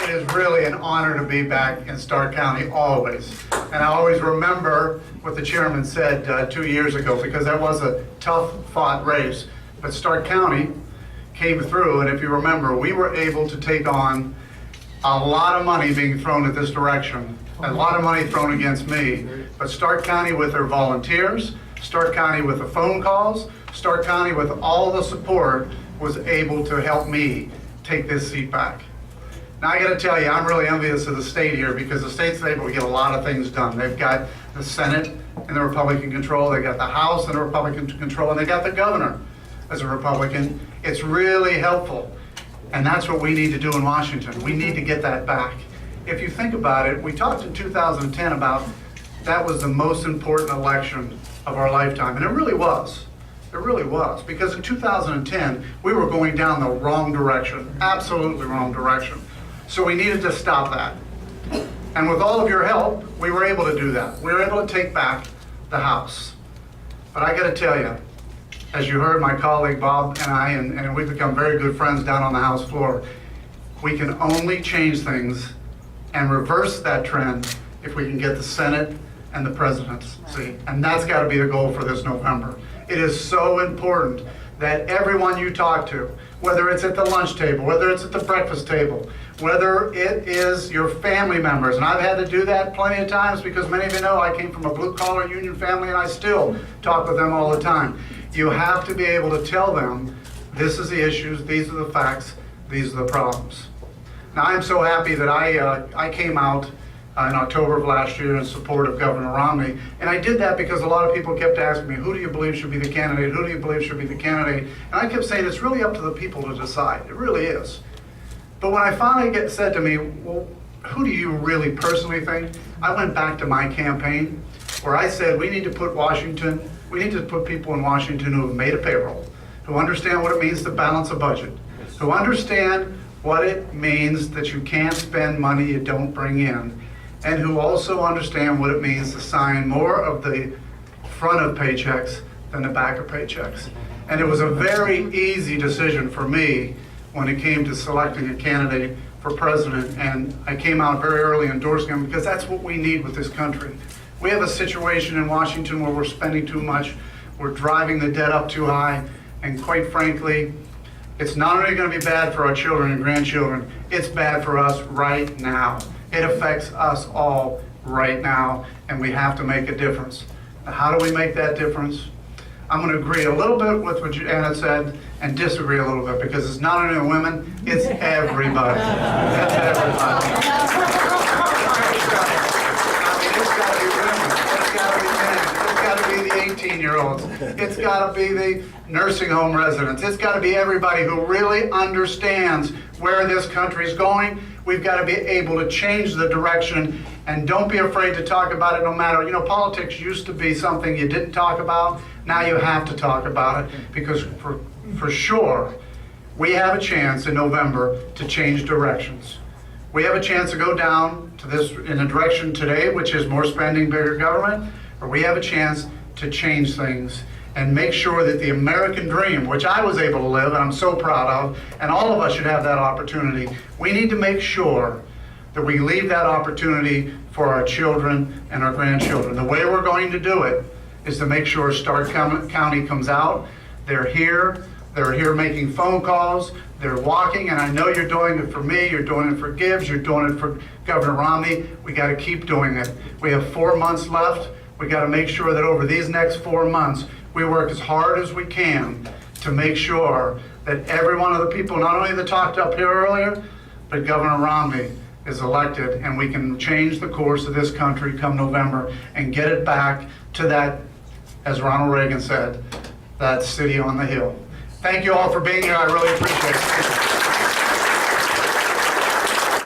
It is really an honor to be back in Stark County, always. And I always remember what the chairman said 2 years ago, because that was a tough fought race. But Stark County came through, and if you remember, we were able to take on a lot of money being thrown at this direction, a lot of money thrown against me. But Stark County with their volunteers, Stark County with the phone calls, Stark County with all the support was able to help me take this seat back. Now I gotta tell you, I'm really envious of the state here, because the state's able to get a lot of things done. They've got the Senate in the Republican control, they got the House in the Republican control, and they got the governor as a Republican. It's really helpful. And that's what we need to do in Washington. We need to get that back. If you think about it, we talked in 2010 about that was the most important election of our lifetime, and it really was. It really was, because in 2010, we were going down the wrong direction, absolutely wrong direction. So we needed to stop that. And with all of your help, we were able to do that. We were able to take back the House. But I gotta tell you, as you heard my colleague Bob and I, and we've become very good friends down on the House floor, we can only change things and reverse that trend if we can get the Senate and the presidency. And that's gotta be the goal for this November. It is so important that everyone you talk to, whether it's at the lunch table, whether it's at the breakfast table, whether it is your family members, and I've had to do that plenty of times, because many of you know I came from a blue-collar union family, and I still talk with them all the time. You have to be able to tell them, this is the issues, these are the facts, these are the problems. Now, I'm so happy that I came out in October of last year in support of Governor Romney, and I did that because a lot of people kept asking me, who do you believe should be the candidate? Who do you believe should be the candidate? And I kept saying, it's really up to the people to decide. It really is. But when I finally said to me, well, who do you really personally think? I went back to my campaign where I said, we need to put people in Washington who have made a payroll, who understand what it means to balance a budget, who understand what it means that you can't spend money you don't bring in, and who also understand what it means to sign more of the front of paychecks than the back of paychecks. And it was a very easy decision for me when it came to selecting a candidate for president, and I came out very early endorsing him, because that's what we need with this country. We have a situation in Washington where we're spending too much, we're driving the debt up too high, and quite frankly, it's not only going to be bad for our children and grandchildren, it's bad for us right now. It affects us all right now, and we have to make a difference. Now, how do we make that difference? I'm going to agree a little bit with what Anna said and disagree a little bit, because it's not only the women, it's everybody. That's everybody. I mean, it's got to be women, it's got to be men, it's got to be the 18-year-olds, it's got to be the nursing home residents, it's got to be everybody who really understands where this country's going. We've got to be able to change the direction, and don't be afraid to talk about it no matter, you know, politics used to be something you didn't talk about. Now you have to talk about it, because for sure, we have a chance in November to change directions. We have a chance to go down to this in a direction today, which is more spending, bigger government, or we have a chance to change things and make sure that the American dream, which I was able to live and I'm so proud of, and all of us should have that opportunity, we need to make sure that we leave that opportunity for our children and our grandchildren. The way we're going to do it is to make sure Stark County comes out. They're here making phone calls, they're walking, and I know you're doing it for me, you're doing it for Gibbs, you're doing it for Governor Romney. We got to keep doing it. We have 4 months left. We got to make sure that over these next 4 months, we work as hard as we can to make sure that every one of the people, not only that talked up here earlier, but Governor Romney is elected, and we can change the course of this country come November and get it back to that, as Ronald Reagan said, that city on the hill. Thank you all for being here. I really appreciate it.